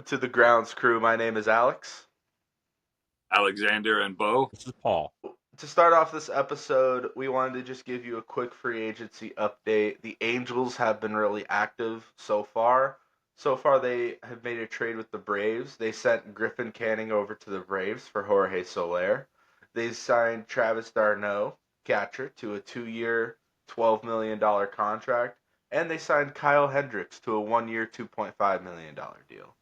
To the grounds crew, my name is Alex. Alexander and Bo. This is Paul. To start off this episode, we wanted to just give you a quick free agency update. The Angels have been really active so far. So far, they have made a trade with the Braves. They sent Griffin Canning over to the Braves for Jorge Soler. They signed Travis d'Arnaud, catcher, to a 2-year, $12 million contract. And they signed Kyle Hendricks to a 1-year, $2.5 million deal.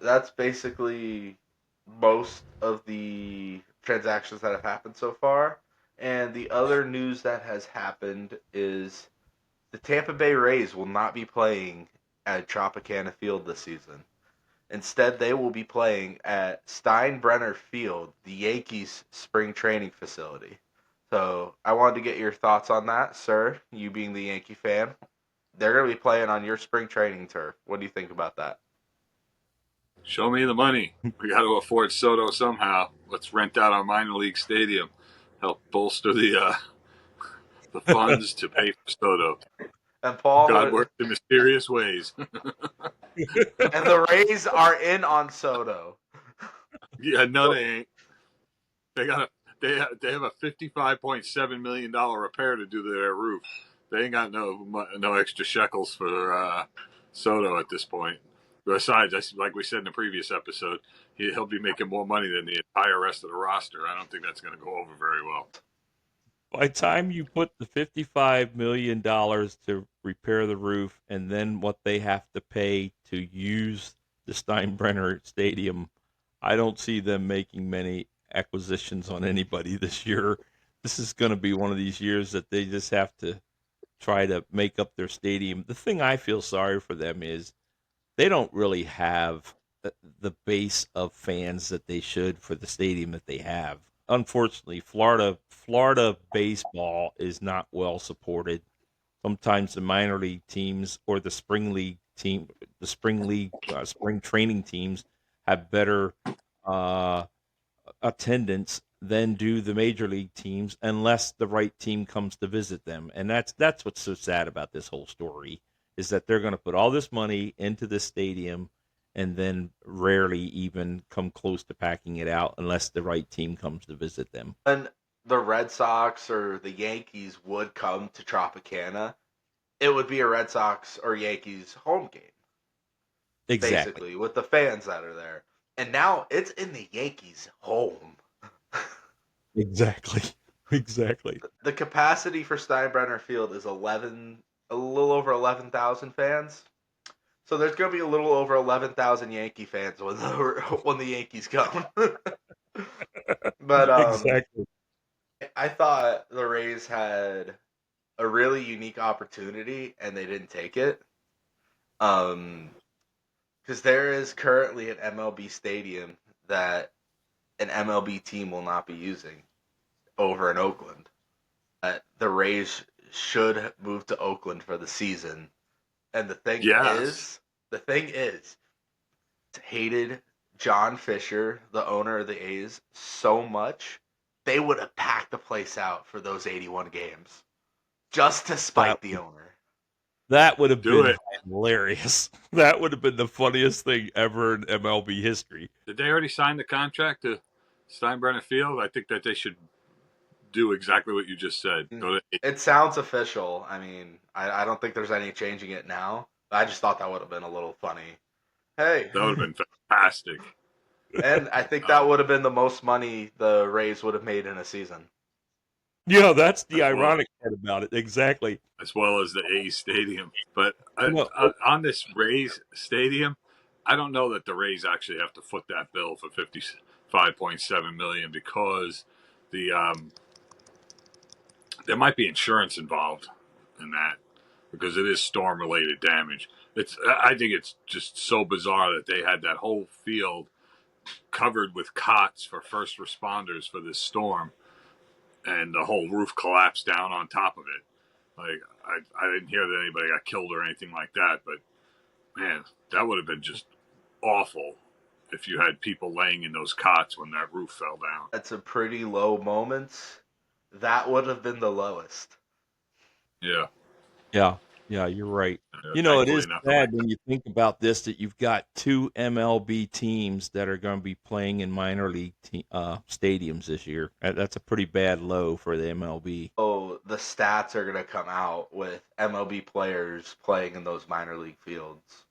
That's basically most of the transactions that have happened so far. And the other news that has happened is the Tampa Bay Rays will not be playing at Tropicana Field this season. Instead, they will be playing at Steinbrenner Field, the Yankees' spring training facility. So I wanted to get your thoughts on that, sir. You being the Yankee fan, they're going to be playing on your spring training turf. What do you think about that? Show me the money. We got to afford Soto somehow. Let's rent out our minor league stadium. Help bolster the funds to pay for Soto. And Paul, God works in mysterious ways. and the Rays are in on Soto. Yeah, no, they ain't. They got they have a $55.7 million repair to do to their roof. They ain't got no extra shekels for Soto at this point. Besides, like we said in the previous episode, he'll be making more money than the entire rest of the roster. I don't think that's going to go over very well. By the time you put the $55 million to repair the roof and then what they have to pay to use the Steinbrenner Stadium, I don't see them making many acquisitions on anybody this year. This is going to be one of these years that they just have to try to make up their stadium. The thing I feel sorry for them is they don't really have the base of fans that they should for the stadium that they have. Unfortunately, Florida baseball is not well supported. Sometimes the minor league teams or the spring league, spring training teams have better uh, attendance than do the major league teams, unless the right team comes to visit them. And that's what's so sad about this whole story is that they're going to put all this money into this stadium and then rarely even come close to packing it out unless the right team comes to visit them. When the Red Sox or the Yankees would come to Tropicana, it would be a Red Sox or Yankees home game, Exactly. basically, with the fans that are there. And now it's in the Yankees' home. Exactly. Exactly. The capacity for Steinbrenner Field is a little over 11,000 fans. So there's going to be a little over 11,000 Yankee fans when the Yankees come. But Exactly. I thought the Rays had a really unique opportunity and they didn't take it. Because there is currently an MLB stadium that an MLB team will not be using over in Oakland. The Rays should move to Oakland for the season. And Yes. the thing is, hated John Fisher, the owner of the A's, so much, they would have packed the place out for those 81 games just to That spite the owner. that would have Do been it. hilarious. That would have been the funniest thing ever in MLB history. Did they already sign the contract to Steinbrenner Field? I think that they should do exactly what you just said. Go to It sounds official. I mean, I don't think there's any changing it now. I just thought that would have been a little funny. Hey, That would have been fantastic. and I think that would have been the most money the Rays would have made in a season. Yeah, that's the as well ironic part about it. Exactly. as well as the A's stadium. But You know, on this Rays stadium, I don't know that the Rays actually have to foot that bill for $55.7 million because the there might be insurance involved in that because it is storm related damage. I think it's just so bizarre that they had that whole field covered with cots for first responders for this storm, and the whole roof collapsed down on top of it. Like I didn't hear that anybody got killed or anything like that, but man, that would have been just awful if you had people laying in those cots when that roof fell down. That's a pretty low moment. That would have been the lowest. Yeah. yeah, Yeah, you're right. It Thankfully, is nothing like sad when you think about this that you've got two MLB teams that are going to be playing in minor league stadiums this year. That's a pretty bad low for the MLB. Oh, the stats are going to come out with MLB players playing in those minor league fields.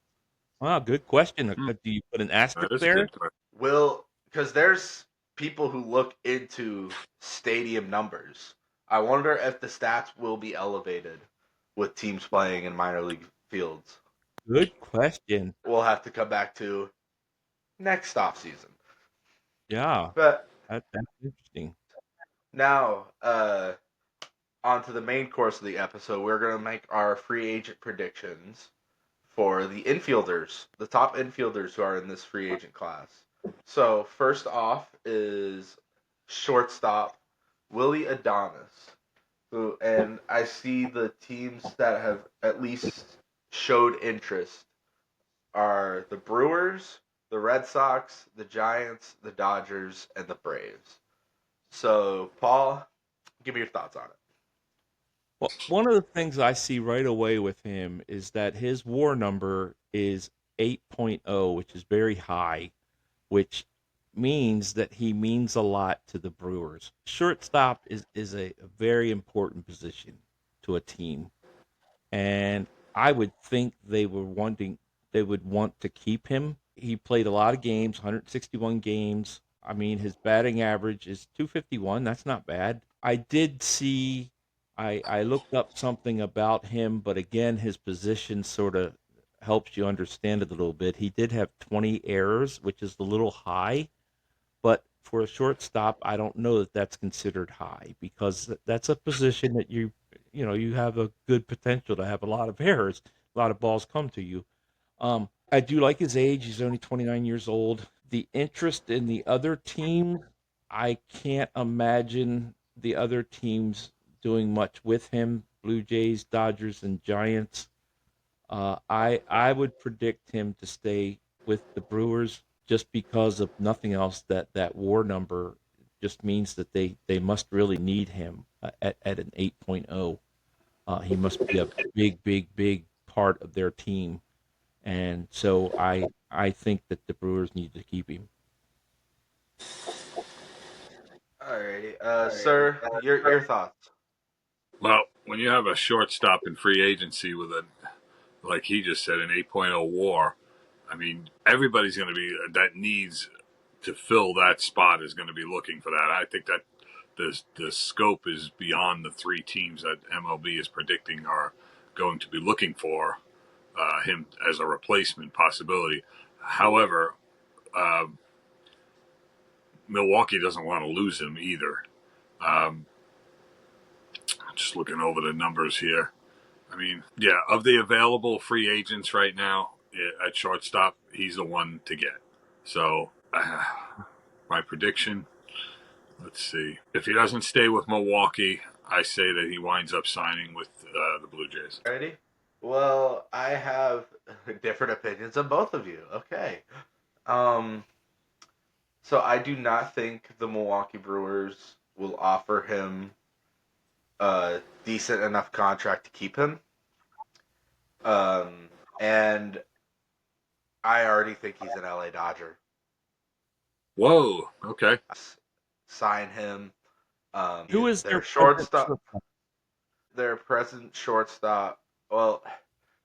Wow, good question. that. Do you put an That asterisk is a there? good question. Because there's people who look into stadium numbers. I wonder if the stats will be elevated with teams playing in minor league fields. Good question. We'll have to come back to next off season. Yeah, But that's interesting. now, on to the main course of the episode. We're going to make our free agent predictions for the infielders, the top infielders who are in this free agent class. So first off is shortstop Willie Adonis, who, and I see the teams that have at least showed interest are the Brewers, the Red Sox, the Giants, the Dodgers, and the Braves. So Paul, give me your thoughts on it. Well, one of the things I see right away with him is that his WAR number is 8.0, which is very high, which means that he means a lot to the Brewers. Shortstop is a very important position to a team, and I would think they would want to keep him. He played a lot of games, 161 games. I mean, his batting average is 251. That's not bad. I did see I looked up something about him, but again, his position sort of helps you understand it a little bit. He did have 20 errors, which is a little high, but for a shortstop, I don't know that that's considered high because that's a position that you have a good potential to have a lot of errors, a lot of balls come to you. I do like his age. He's only 29 years old. The interest in the other team, I can't imagine the other teams doing much with him. Blue Jays, Dodgers, and Giants. I would predict him to stay with the Brewers just because of nothing else. That WAR number just means that they must really need him at an 8.0. He must be a big part of their team, and so I think that the Brewers need to keep him. Alrighty, sir, your thoughts. Well, when you have a shortstop in free agency with a, like he just said, an 8.0 WAR, I mean, everybody's going to be that needs to fill that spot is going to be looking for that. I think that the scope is beyond the three teams that MLB is predicting are going to be looking for him as a replacement possibility. However, uh, Milwaukee doesn't want to lose him either. Um, just looking over the numbers here. I mean, yeah, of the available free agents right now at shortstop, he's the one to get. So, my prediction, let's see. If he doesn't stay with Milwaukee, I say that he winds up signing with the Blue Jays. Ready? Well, I have different opinions on both of you. Okay. Um, so I do not think the Milwaukee Brewers will offer him a decent enough contract to keep him. And I already think he's an LA Dodger. Whoa, okay. Sign him. Who is Their their present shortstop. shortstop? Their present shortstop. Well,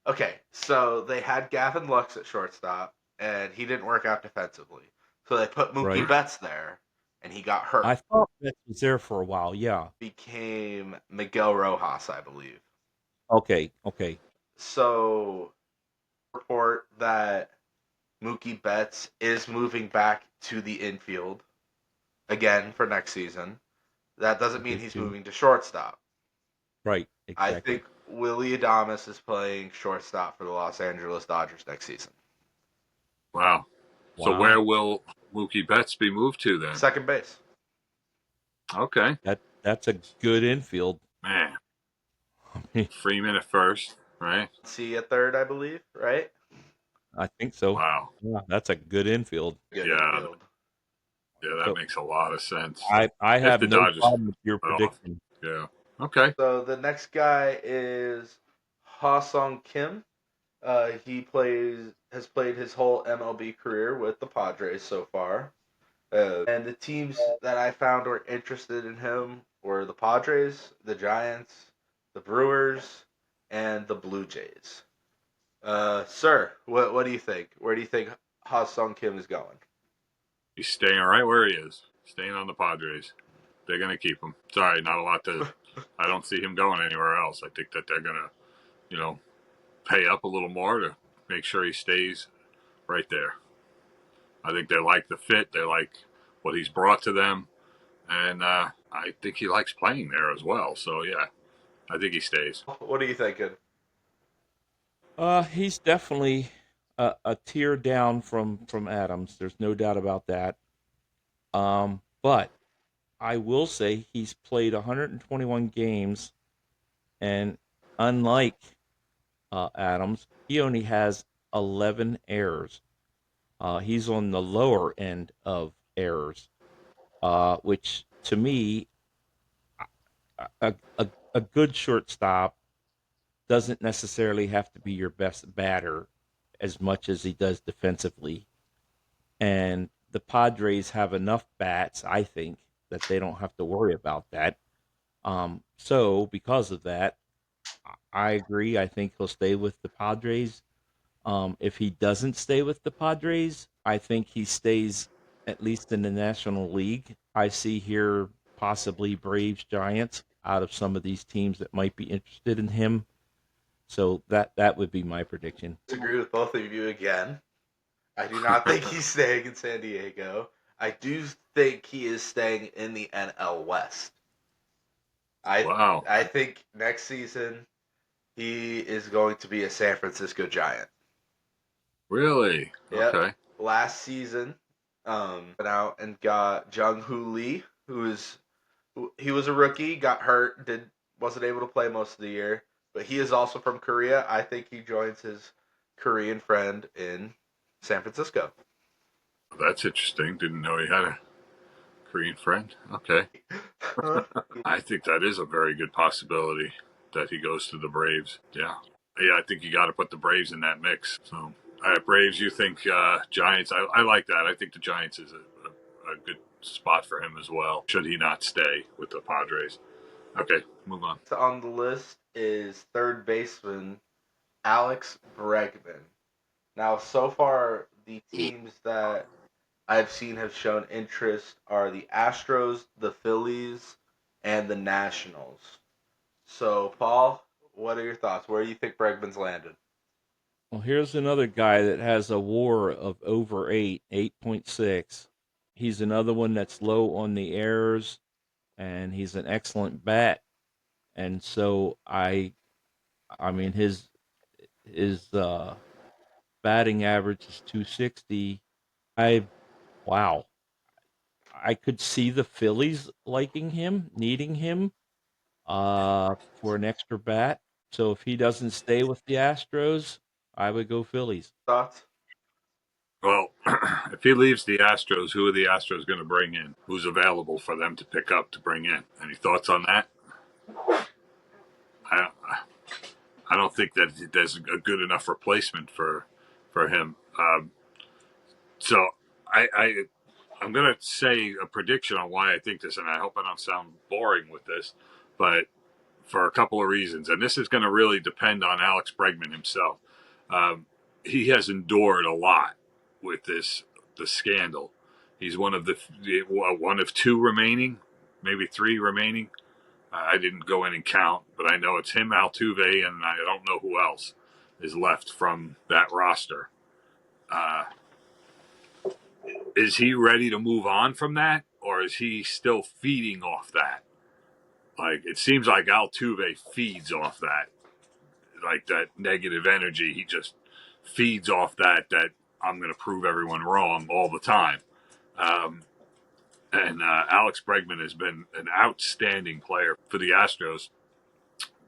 okay. So they had Gavin Lux at shortstop, and he didn't work out defensively. So they put Mookie Right. Betts there, and he got hurt. I thought that was there for a while. Yeah. Became Miguel Rojas, I believe. Okay. So report that Mookie Betts is moving back to the infield again for next season. That doesn't mean he's moving to shortstop. Right. I Exactly. think Willie Adames is playing shortstop for the Los Angeles Dodgers next season. Wow. So Wow. where will Mookie Betts be moved to then? Second base. Okay. That's a good infield. Man. Freeman at first, right? C at third, I believe, right? I think so. Wow. Yeah, that's a good infield. Good Yeah. infield. Yeah, that So makes a lot of sense. I If have the no Dodgers problem with your off. prediction. Yeah. Okay. So the next guy is Ha-Sung Kim. Has played his whole MLB career with the Padres so far. And the teams that I found were interested in him were the Padres, the Giants, the Brewers, and the Blue Jays. Sir, what do you think? Where do you think Ha Sung Kim is going? He's staying right where he is, staying on the Padres. They're going to keep him. Sorry, not a lot to. I don't see him going anywhere else. I think that they're going to, pay up a little more to make sure he stays right there. I think they like the fit. They like what he's brought to them. And I think he likes playing there as well. So, yeah, I think he stays. What are you thinking? He's definitely a tier down from Adams. There's no doubt about that. But I will say he's played 121 games, and unlike Adams, he only has 11 errors. He's on the lower end of errors, which to me, a good shortstop doesn't necessarily have to be your best batter as much as he does defensively. And the Padres have enough bats, I think, that they don't have to worry about that. So because of that, I agree. I think he'll stay with the Padres. If he doesn't stay with the Padres, I think he stays at least in the National League. I see here possibly Braves, Giants out of some of these teams that might be interested in him. So that would be my prediction. I disagree with both of you again. I do not think he's staying in San Diego. I do think he is staying in the NL West. Wow. I think next season he is going to be a San Francisco Giant. Really? Yep. Okay. Last season, went out and got Jung Hoo Lee, he was a rookie, got hurt, wasn't able to play most of the year, but he is also from Korea. I think he joins his Korean friend in San Francisco. That's interesting. Didn't know he had a Korean friend. Okay. I think that is a very good possibility that he goes to the Braves. Yeah. Yeah, I think you got to put the Braves in that mix. So, all right, Braves, you think Giants? I like that. I think the Giants is a good spot for him as well, should he not stay with the Padres. Okay, move on. On the list is third baseman Alex Bregman. Now, so far, the teams that I've seen have shown interest are the Astros, the Phillies, and the Nationals. So, Paul, what are your thoughts? Where do you think Bregman's landed? Well, here's another guy that has a WAR of over 8.6. He's another one that's low on the errors, and he's an excellent bat. And so I mean his batting average is 260. Wow, I could see the Phillies liking him, needing him for an extra bat. So if he doesn't stay with the Astros, I would go Phillies. Thoughts? Well, if he leaves the Astros, who are the Astros going to bring in? Who's available for them to pick up to bring in? Any thoughts on that? I I don't think that there's a good enough replacement for him. So I'm going to say a prediction on why I think this, and I hope I don't sound boring with this, but for a couple of reasons, and this is going to really depend on Alex Bregman himself. He has endured a lot with the scandal. He's one of two remaining, maybe three remaining. I didn't go in and count, but I know it's him, Altuve, and I don't know who else is left from that roster. Is he ready to move on from that, or is he still feeding off that? Like, it seems like Altuve feeds off that, like that negative energy. He just feeds off that I'm going to prove everyone wrong all the time. And Alex Bregman has been an outstanding player for the Astros.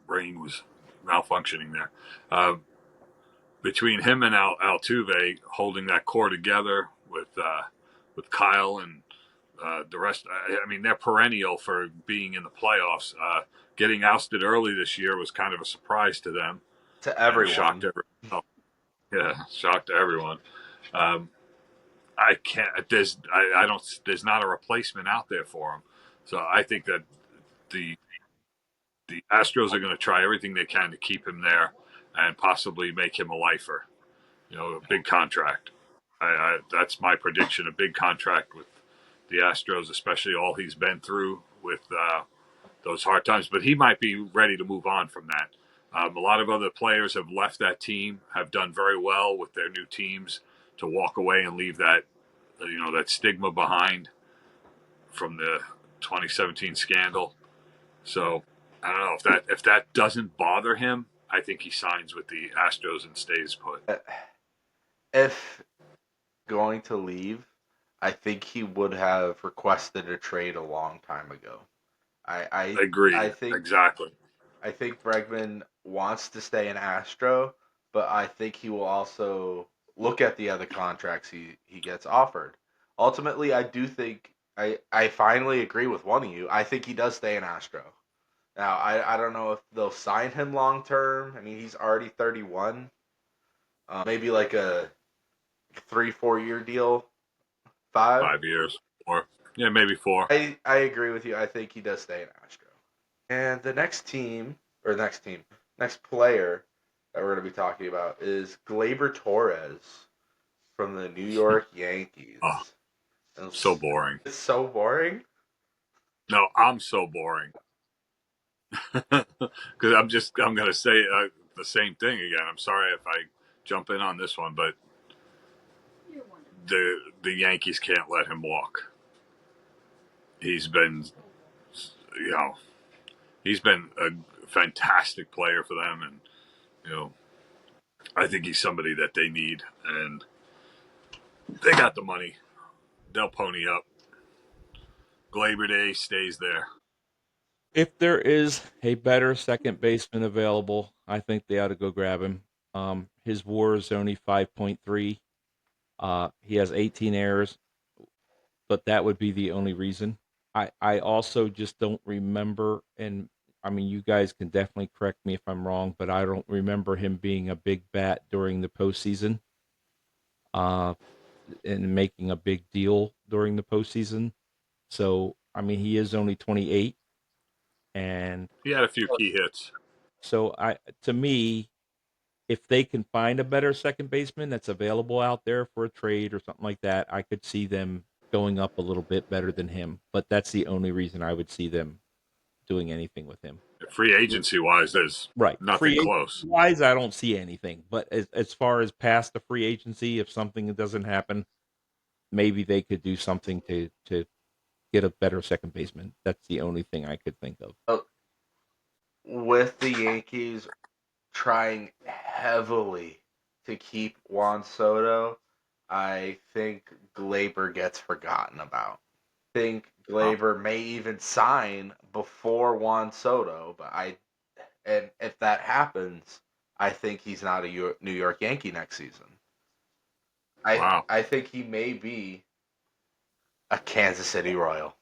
Brain was malfunctioning there. Between him and Altuve holding that core together with Kyle and the rest, I mean, they're perennial for being in the playoffs. Getting ousted early this year was kind of a surprise to them. to and shocked everyone. everyone. Oh, yeah, shocked everyone. Um, I can't. I don't. There's not a replacement out there for him. So I think that the the Astros are going to try everything they can to keep him there and possibly make him a lifer. A big contract. That's my prediction. A big contract with the Astros, especially all he's been through with those hard times. But he might be ready to move on from that. A lot of other players have left that team, have done very well with their new teams to walk away and leave that stigma behind from the 2017 scandal. So I don't know if that doesn't bother him. I think he signs with the Astros and stays put. If going to leave, I think he would have requested a trade a long time ago. I Agreed. think Exactly. Bregman wants to stay in Astro, but I think he will also look at the other contracts he gets offered. Ultimately, I do think I finally agree with one of you. I think he does stay in Astro. Now, I don't know if they'll sign him long term. I mean, he's already 31. Maybe like a 3-4 year deal, 5. 5 years or yeah, maybe four. I agree with you. I think he does stay in Astro. And the next player that we're going to be talking about is Gleyber Torres from the New York Yankees. Oh, And so boring. it's so boring. No, I'm so boring because I'm gonna say the same thing again. I'm sorry if I jump in on this one, but the Yankees can't let him walk. He's been, you know, he's been a fantastic player for them, and you know, I think he's somebody that they need, and they got the money. They'll pony up. Glaber Day stays there. If there is a better second baseman available, I think they ought to go grab him. His WAR is only 5.3. He has 18 errors, but that would be the only reason. I also just don't remember, and I mean, you guys can definitely correct me if I'm wrong, but I don't remember him being a big bat during the postseason, uh, and making a big deal during the postseason. So, I mean, he is only 28, and He had a few key hits. so to me, if they can find a better second baseman that's available out there for a trade or something like that, I could see them going up a little bit better than him. But that's the only reason I would see them doing anything with him. Free agency wise, there's Right. nothing Free close. agency wise, I don't see anything. But as far as past the free agency, if something doesn't happen, maybe they could do something to get a better second baseman. That's the only thing I could think of. With the Yankees trying heavily to keep Juan Soto, I think Glaber gets forgotten about. I think Oh, Glaber may even sign before Juan Soto, and if that happens, I think he's not a New York Yankee next season. wow. I think he may be a Kansas City Royal.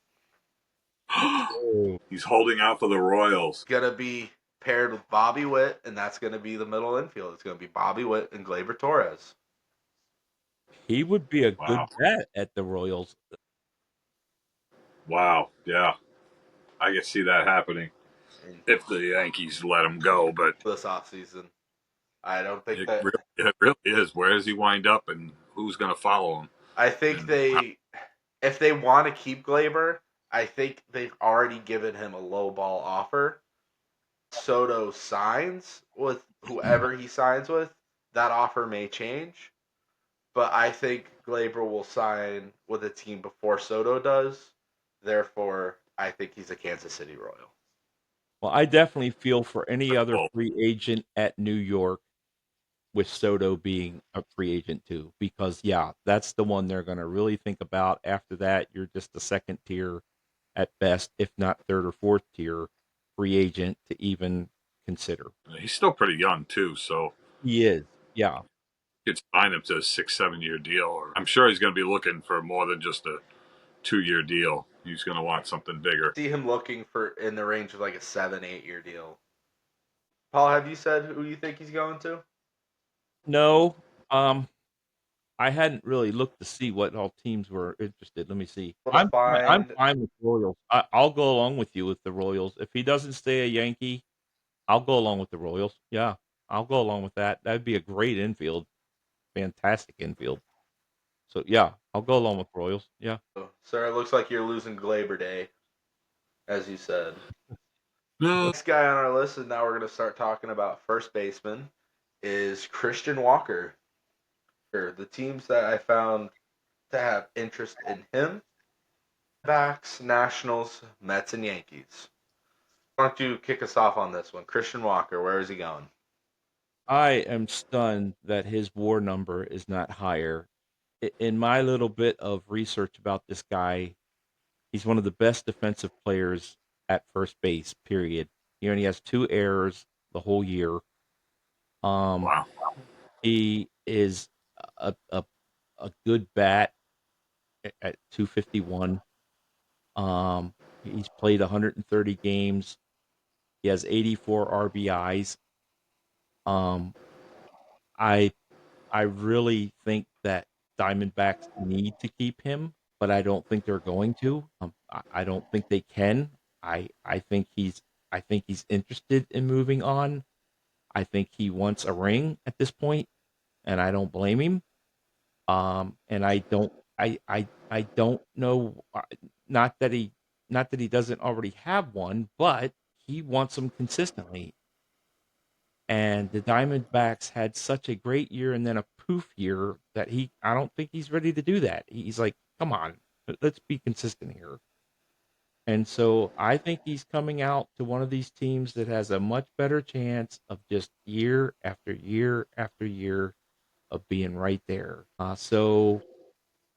Oh. He's holding out for the Royals. Gonna be paired with Bobby Witt, and that's gonna be the middle infield. It's gonna be Bobby Witt and Gleyber Torres. He would be a Wow. good bet at the Royals. Wow. Yeah. I can see that happening And if the Yankees let him go, but this offseason, I don't think that. it really is. Where does he wind up and who's going to follow him? I think And how, if they want to keep Glaber, I think they've already given him a low ball offer. Soto signs with whoever he signs with, that offer may change. But I think Glaber will sign with a team before Soto does. Therefore, I think he's a Kansas City Royal. Well, I definitely feel for any other well, free agent at New York with Soto being a free agent too, because yeah, that's the one they're going to really think about. After that, you're just a second tier at best, if not third or fourth tier free agent to even consider. he's still pretty young too, so He is, yeah. you could sign him to a 6, 7 year deal. Or I'm sure he's going to be looking for more than just a 2 year deal. He's going to want something bigger. See him looking for in the range of like a 7-8 year deal. Paul, have you said who you think he's going to? No, I hadn't really looked to see what all teams were interested. Let me see. Able to I'm find. fine with Royals. I'll go along with you with the Royals. If he doesn't stay a Yankee, I'll go along with the Royals. Yeah, I'll go along with that. That'd be a great infield, fantastic infield. So yeah, I'll go along with Royals. Yeah. Sir, it looks like you're losing Glaber Day, as you said. No. Next guy on our list, and now we're going to start talking about first baseman, is Christian Walker. The teams that I found to have interest in him: backs, Nationals, Mets, and Yankees. Why don't you kick us off on this one? Christian Walker, where is he going? I am stunned that his WAR number is not higher. In my little bit of research about this guy, he's one of the best defensive players at first base. Period. He only has 2 errors the whole year. Um, Wow. he is a good bat at 251. He's played 130 games. He has 84 RBIs. Um, I I really think that Diamondbacks need to keep him, but I don't think they're going to. I don't think they can. I think he's interested in moving on. I think he wants a ring at this point, and I don't blame him. And I don't know. Not that he not that he doesn't already have one, but he wants them consistently. And the Diamondbacks had such a great year and then a poof year that I don't think he's ready to do that. He's like, come on, let's be consistent here. And so I think he's coming out to one of these teams that has a much better chance of just year after year after year of being right there. So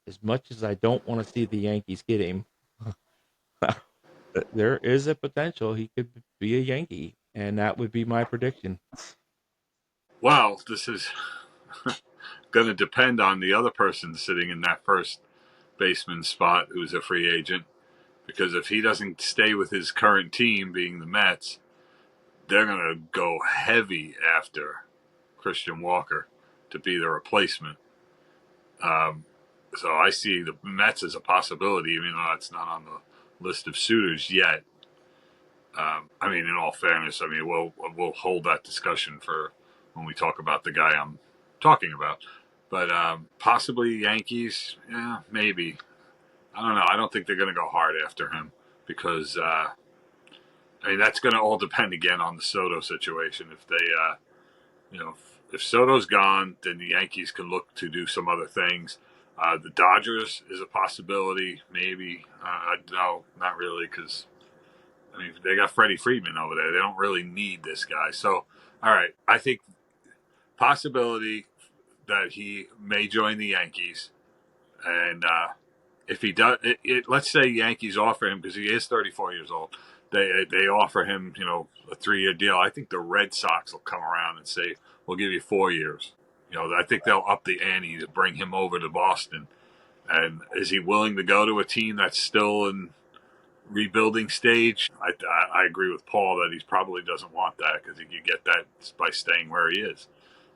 as much as I don't want to see the Yankees get him, there is a potential he could be a Yankee, and that would be my prediction. Well, this is going to depend on the other person sitting in that first baseman spot who's a free agent. Because if he doesn't stay with his current team, being the Mets, they're going to go heavy after Christian Walker to be the replacement. Um, so I see the Mets as a possibility, even though it's not on the list of suitors yet. I mean, in all fairness, I mean we'll hold that discussion for when we talk about the guy I'm talking about. But possibly Yankees, yeah, maybe. I don't know. I don't think they're going to go hard after him because I mean that's going to all depend again on the Soto situation. If they, you know, if Soto's gone, then the Yankees can look to do some other things. The Dodgers is a possibility, maybe. No, not really, because I mean they got Freddie Freeman over there. They don't really need this guy. So, all right, I think possibility that he may join the Yankees, and if he does, let's say Yankees offer him because he is 34 years old. They offer him, you know, a 3-year deal. I think the Red Sox will come around and say, "We'll give you 4 years." You know, I think they'll up the ante to bring him over to Boston. And is he willing to go to a team that's still in rebuilding stage? I agree with Paul that he probably doesn't want that because he could get that by staying where he is.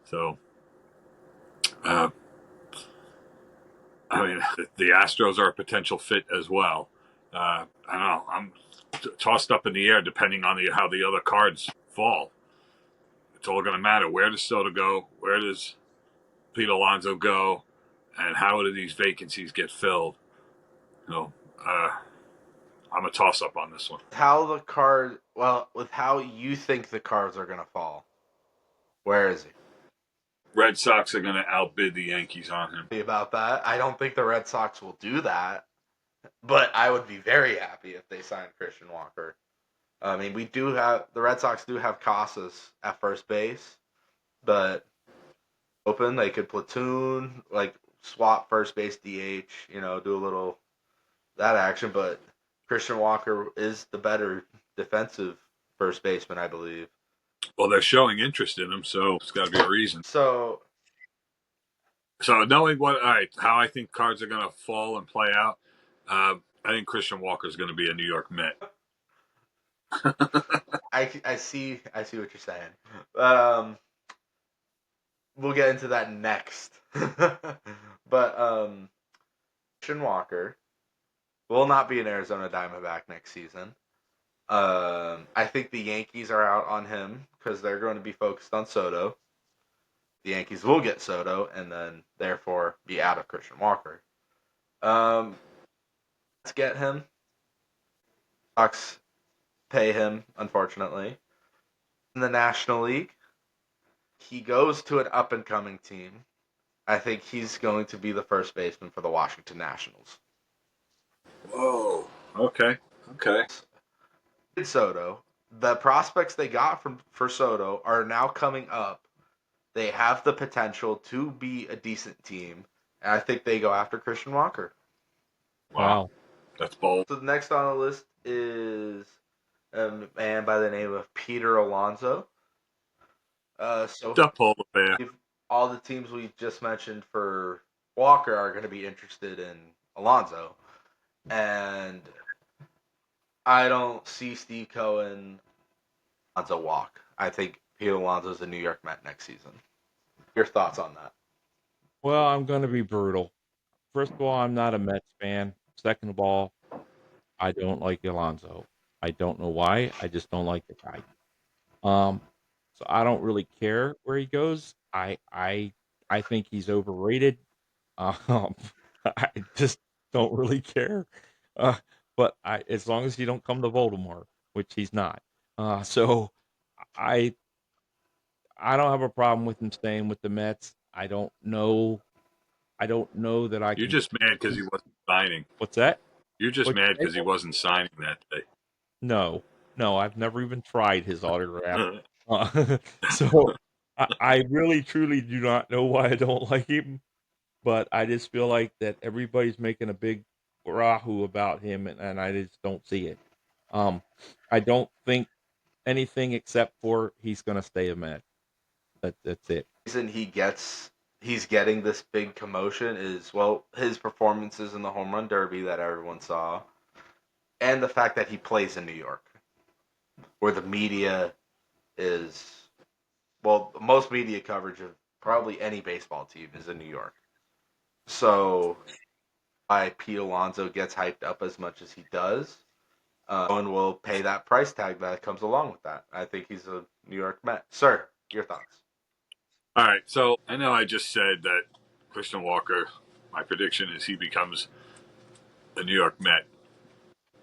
So, uh, I mean, the Astros are a potential fit as well. I don't know. I'm tossed up in the air depending on how the other cards fall. It's all going to matter. Where does Soto go? Where does Pete Alonso go? And how do these vacancies get filled? You know, I'm a toss up on this one. With how you think the cards are going to fall, where is he? Red Sox are going to outbid the Yankees on him. About that, I don't think the Red Sox will do that, but I would be very happy if they signed Christian Walker. I mean, the Red Sox do have Casas at first base, but open they could platoon, like swap first base DH, do a little that action, but Christian Walker is the better defensive first baseman, I believe. Well, they're showing interest in him, so it's got to be a reason. So So knowing how I think cards are going to fall and play out, I think Christian Walker is going to be a New York Met. I see what you're saying. We'll get into that next. But Christian Walker will not be an Arizona Diamondback next season. I think the Yankees are out on him because they're going to be focused on Soto. The Yankees will get Soto and then therefore be out of Christian Walker. Let's get him. Sox pay him, unfortunately. In the National League, he goes to an up and coming team. I think he's going to be the first baseman for the Washington Nationals. Whoa. Okay. Okay. Soto, the prospects they got for Soto are now coming up. They have the potential to be a decent team, and I think they go after Christian Walker. Wow. That's bold. So the next on the list is a man by the name of Peter Alonso. So The polar bear. all the teams we just mentioned for Walker are going to be interested in Alonso, and I don't see Steve Cohen Alonso walk. I think Pete Alonso is a New York Met next season. Your thoughts on that? Well, I'm going to be brutal. First of all, I'm not a Mets fan. Second of all, I don't like Alonso. I don't know why. I just don't like the guy. Um, so I don't really care where he goes. I think he's overrated. Um, I just don't really care. Uh, but as long as he don't come to Baltimore, which he's not. So I I don't have a problem with him staying with the Mets. I don't know. I don't know that I You're can. just mad because he wasn't signing. What's that? You're just What mad you because he say? wasn't signing that day. No, no, I've never even tried his autograph. So I really truly do not know why I don't like him, but I just feel like that everybody's making a big rahoo about him, and I just don't see it. Um, I don't think anything except for he's going to stay a Met. That's it. The reason he's getting this big commotion is his performances in the home run derby that everyone saw, and the fact that he plays in New York, where the media is most media coverage of probably any baseball team is in New York. So why Pete Alonso gets hyped up as much as he does. Owen will pay that price tag that comes along with that. I think he's a New York Met. Sir, your thoughts? All right. So I know I just said that Christian Walker, my prediction is he becomes a New York Met.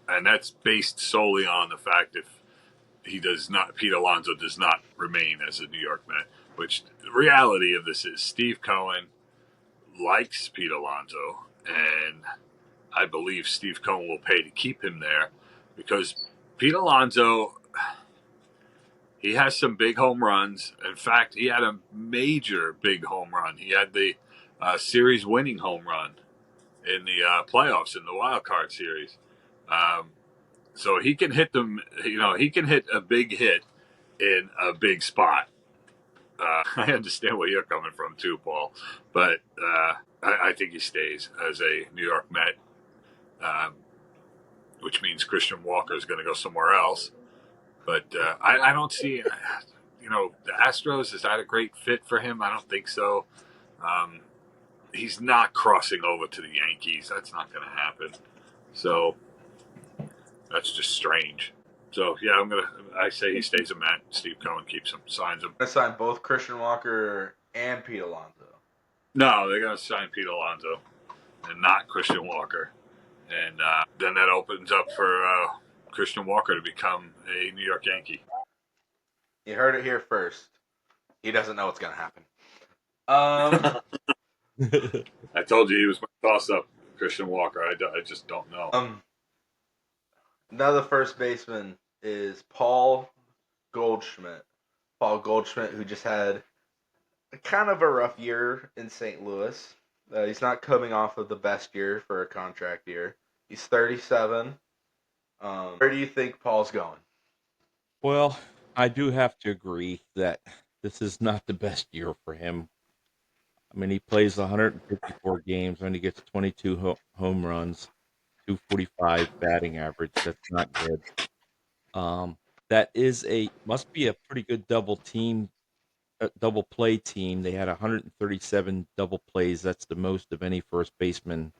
And that's based solely on the fact if Pete Alonso does not remain as a New York Met, which the reality of this is Steve Cohen likes Pete Alonso, and I believe Steve Cohen will pay to keep him there because Pete Alonso, he has some big home runs. In fact, he had a major big home run. He had the series winning home run in the playoffs in the wild card series. Um, so he can hit them, he can hit a big hit in a big spot. I understand where you're coming from too, Paul, but I think he stays as a New York Met, um, which means Christian Walker is going to go somewhere else. But I don't see, the Astros, is that a great fit for him? I don't think so. Um, he's not crossing over to the Yankees. That's not going to happen. So that's just strange. So yeah, I say he stays a Met. Steve Cohen keeps him, signs him. I'm gonna sign both Christian Walker and Pete Alonso. No, they're going to sign Pete Alonso and not Christian Walker. And then that opens up for Christian Walker to become a New York Yankee. You heard it here first. He doesn't know what's gonna happen. I told you he was my toss up, Christian Walker. I just don't know. Another first baseman is Paul Goldschmidt. Paul Goldschmidt, who just had kind of a rough year in St. Louis. He's not coming off of the best year for a contract year. He's 37. Where do you think Paul's going? Well, I do have to agree that this is not the best year for him. I mean, he plays 154 games and he gets 22 home runs, 245 batting average. That's not good. That must be a pretty good double play team. They had 137 double plays. That's the most of any first baseman.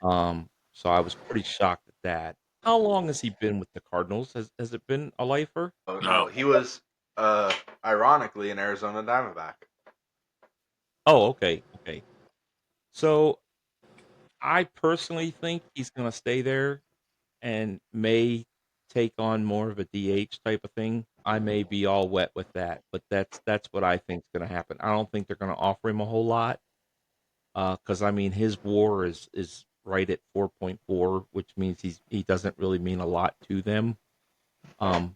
So I was pretty shocked at that. How long has he been with the Cardinals? Has it been a lifer? Oh no, No. he was ironically an Arizona Diamondback. Oh, okay, okay. So I personally think he's going to stay there and may take on more of a DH type of thing. I may be all wet with that, but that's what I think is going to happen. I don't think they're going to offer him a whole lot because I mean his WAR is right at 4.4, which means he doesn't really mean a lot to them. Um,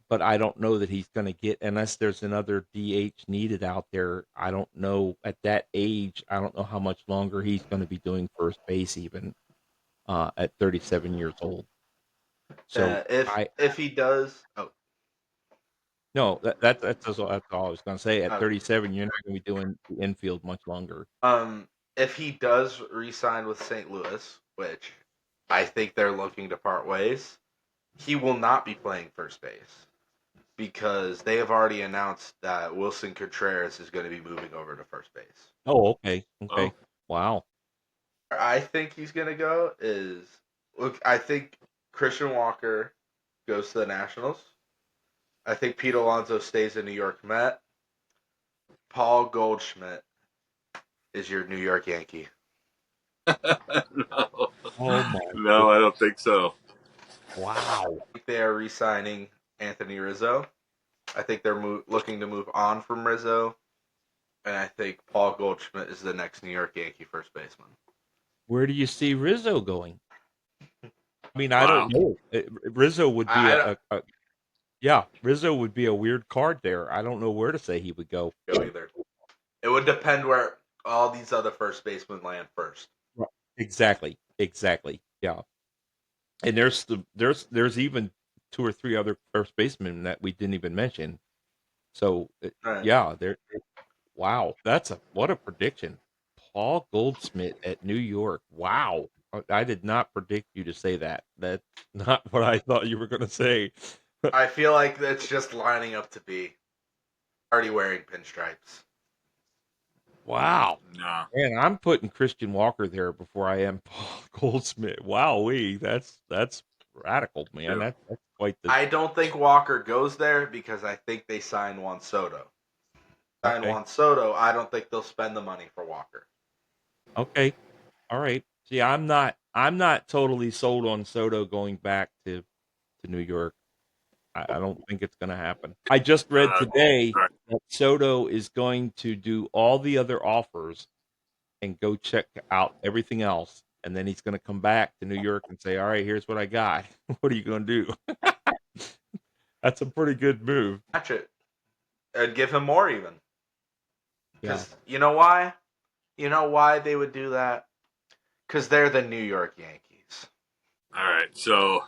but I don't know that he's going to get unless there's another DH needed out there. I don't know at that age. I don't know how much longer he's going to be doing first base even at 37 years old. So If I if he does, no that's all I was going to say. At okay. 37, you're not going to be doing the infield much longer. If he does re-sign with St. Louis, which I think they're looking to part ways, he will not be playing first base because they have already announced that Wilson Contreras is going to be moving over to first base. Oh, okay, Oh, okay, wow. Where I think he's going to go is look. I think Christian Walker goes to the Nationals. I think Pete Alonso stays in New York Met. Paul Goldschmidt is your New York Yankee. no. Oh my No, goodness, I don't think so. wow. I think they are re-signing Anthony Rizzo. I think they're looking to move on from Rizzo, and I think Paul Goldschmidt is the next New York Yankee first baseman. Where do you see Rizzo going? I mean, I don't Wow. know. Rizzo would be I don't yeah, Rizzo would be a weird card there. I don't know where to say he would go. go either. It would depend where all these other first basemen land first. Right. Exactly. Exactly. Yeah. And there's even two or three other first basemen that we didn't even mention. So Right. yeah, wow, what a prediction. Paul Goldsmith at New York. Wow. I did not predict you to say that. That's not what I thought you were going to say. I feel like it's just lining up to be already wearing pinstripes. Wow. No. Man, I'm putting Christian Walker there before I am Paul Goldsmith. Wowee, that's radical, man. Too. That's quite the I don't think Walker goes there because I think they signed Juan Soto. Sign okay. Juan Soto, I don't think they'll spend the money for Walker. Okay. All right. See, I'm not totally sold on Soto going back to New York. I don't think it's going to happen. I just read today Right. that Soto is going to do all the other offers and go check out everything else, and then he's going to come back to New York and say, "All right, here's what I got. What are you going to do?" That's a pretty good move. Match it. And give him more even. Yeah. Because you know why? You know why they would do that? Because they're the New York Yankees. All right. So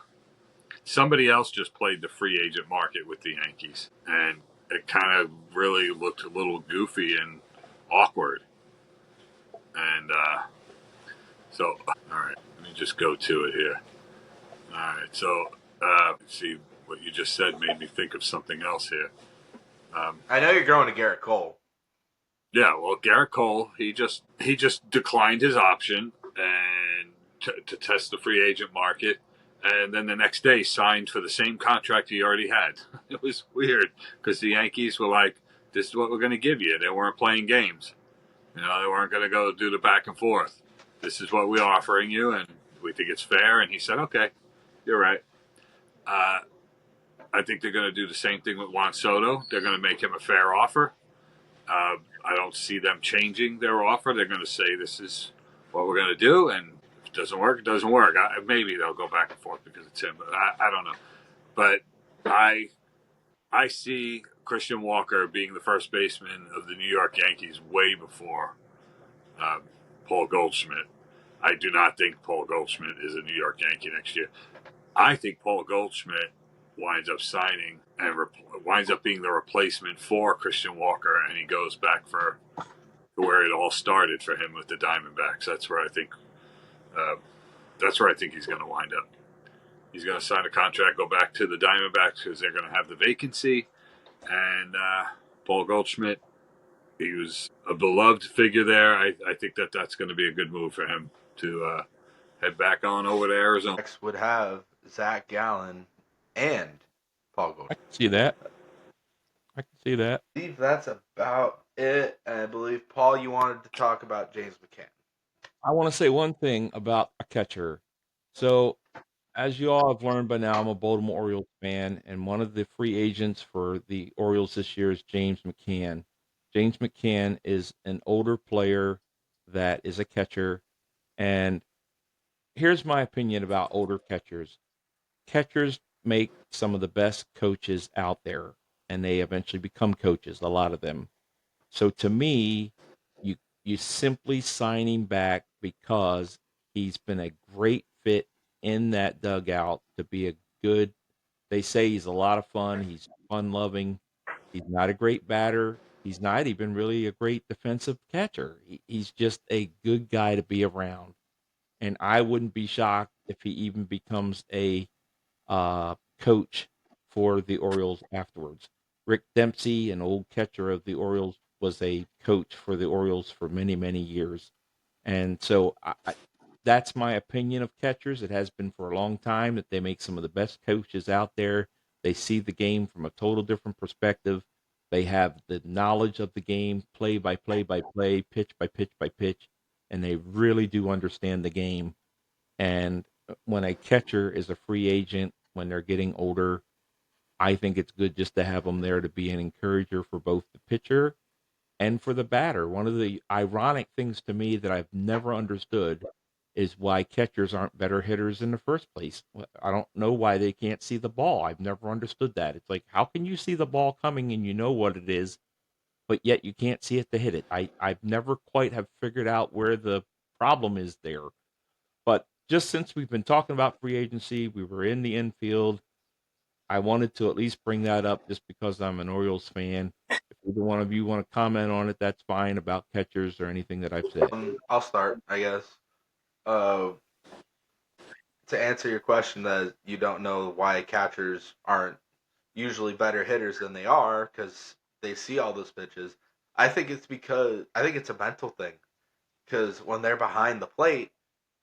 somebody else just played the free agent market with the Yankees, and it kind of really looked a little goofy and awkward. And all right, let me just go to it here. All right. So, see, what you just said made me think of something else here. I know you're going to Garrett Cole. Yeah, well, Garrett Cole, he just declined his option and to test the free agent market, and then the next day signed for the same contract he already had. It was weird because the Yankees were like, "This is what we're going to give you." They weren't playing games. They weren't going to go do the back and forth. This is what we're offering you, and we think it's fair. And he said, "Okay, you're right." Uh, I think they're going to do the same thing with Juan Soto. They're going to make him a fair offer. I don't see them changing their offer. They're going to say this is what we're going to do, and if it doesn't work, it doesn't work. Maybe they'll go back and forth because it's him, but I don't know. But I I see Christian Walker being the first baseman of the New York Yankees way before um, Paul Goldschmidt. I do not think Paul Goldschmidt is a New York Yankee next year. I think Paul Goldschmidt winds up signing and winds up being the replacement for Christian Walker, and he goes back for where it all started for him with the Diamondbacks. Uh, that's where I think he's going to wind up. He's going to sign a contract, go back to the Diamondbacks because they're going to have the vacancy. And Paul Goldschmidt, he was a beloved figure there. I think that's going to be a good move for him to head back on over to Arizona. Next would have Zach Gallen and Paul I Goldschmidt. can see that. I can see that. I believe that's about it. And I believe, Paul, you wanted to talk about James McCann. I want to say one thing about a catcher. So, as you all have learned by now, I'm a Baltimore Orioles fan, and one of the free agents for the Orioles this year is James McCann. James McCann is an older player that is a catcher, and here's my opinion about older catchers. Catchers make some of the best coaches out there, and they eventually become coaches, a lot of them. So to me, you you simply sign him back because he's been a great fit in that dugout to be a good. They say he's a lot of fun. He's fun loving. He's not a great batter. He's not even really a great defensive catcher. He's just a good guy to be around. And I wouldn't be shocked if he even becomes a coach for the Orioles afterwards. Rick Dempsey, an old catcher of the Orioles, was a coach for the Orioles for many, many years. And so that's my opinion of catchers. It has been for a long time that they make some of the best coaches out there. They see the game from a total different perspective. They have the knowledge of the game, play by play by play, pitch by pitch by pitch, and they really do understand the game. And when a catcher is a free agent, when they're getting older, I think it's good just to have them there to be an encourager for both the pitcher and for the batter. One of the ironic things to me that I've never understood is why catchers aren't better hitters in the first place. I don't know why they can't see the ball. I've never understood that. It's like, how can you see the ball coming and you know what it is, but yet you can't see it to hit it? I've never quite have figured out where the problem is there. But just since we've been talking about free agency, we were in the infield. I wanted to at least bring that up just because I'm an Orioles fan. If either one of you want to comment on it, that's fine about catchers or anything that I've said. I'll start, I guess. Uh, to answer your question that you don't know why catchers aren't usually better hitters than they are because they see all those pitches. I think it's a mental thing because when they're behind the plate,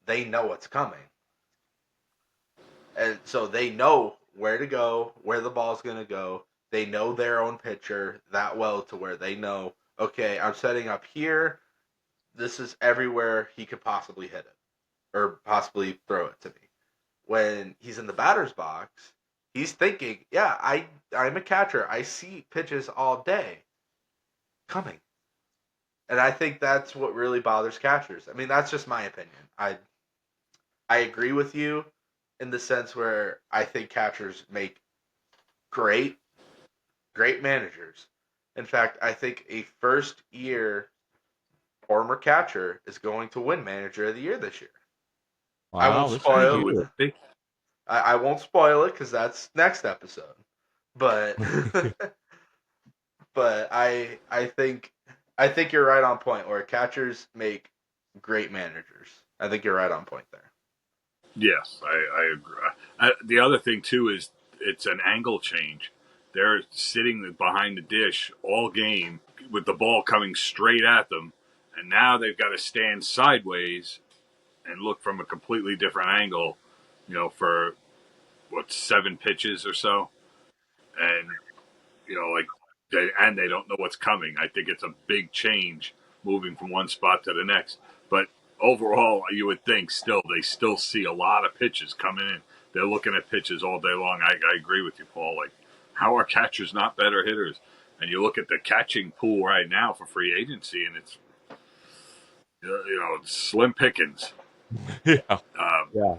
they know what's coming, and so they know where to go, where the ball's gonna go. They know their own pitcher that well to where they know, okay, I'm setting up here. This is everywhere he could possibly hit it or possibly throw it to me. When he's in the batter's box, he's thinking, yeah, I'm a catcher. I see pitches all day coming. And I think that's what really bothers catchers. I mean, that's just my opinion. I agree with you in the sense where I think catchers make great great managers. In fact, I think a first year former catcher is going to win manager of the year this year. I Wow, won't this is You spoil would good. think. I won't spoil it because that's next episode. But but I think you're right on point. Where catchers make great managers. I think you're right on point there. Yes, I agree. The other thing too is it's an angle change. They're sitting behind the dish all game with the ball coming straight at them, and now they've got to stand sideways and look from a completely different angle. For what 7 pitches or so, and like they don't know what's coming. I think it's a big change moving from one spot to the next. But overall, you would think they still see a lot of pitches coming in. They're looking at pitches all day long. I agree with you, Paul. Like, how are catchers not better hitters? And you look at the catching pool right now for free agency, and it's it's slim pickings. Yeah, Um, yeah,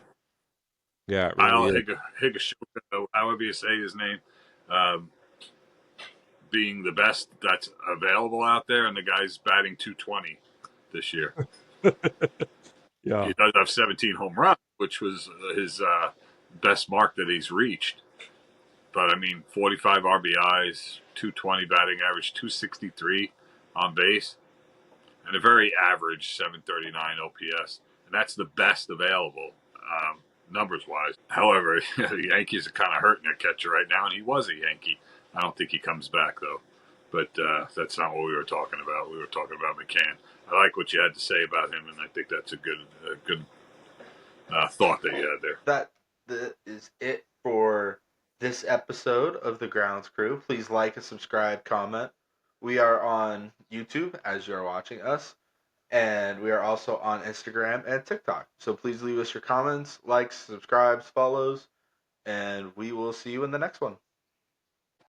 yeah, it really Kyle is. Higashioka, however you say his name, um, being the best that's available out there, and the guy's batting 220 this year. Yeah, He does have 17 home runs, which was his best mark that he's reached. But I mean, 45 RBIs, 220 batting average, 263 on base, and a very average 739 OPS. And that's the best available. numbers wise. However, the Yankees are kind of hurting their catcher right now, and he was a Yankee. I don't think he comes back though. But that's not what we were talking about. We were talking about McCann. I like what you had to say about him, and I think that's a good thought that you had there. That is it for this episode of the Grounds Crew. Please like and subscribe, comment. We are on YouTube as you're watching us, and we are also on Instagram and TikTok. So please leave us your comments, likes, subscribes, follows, and we will see you in the next one.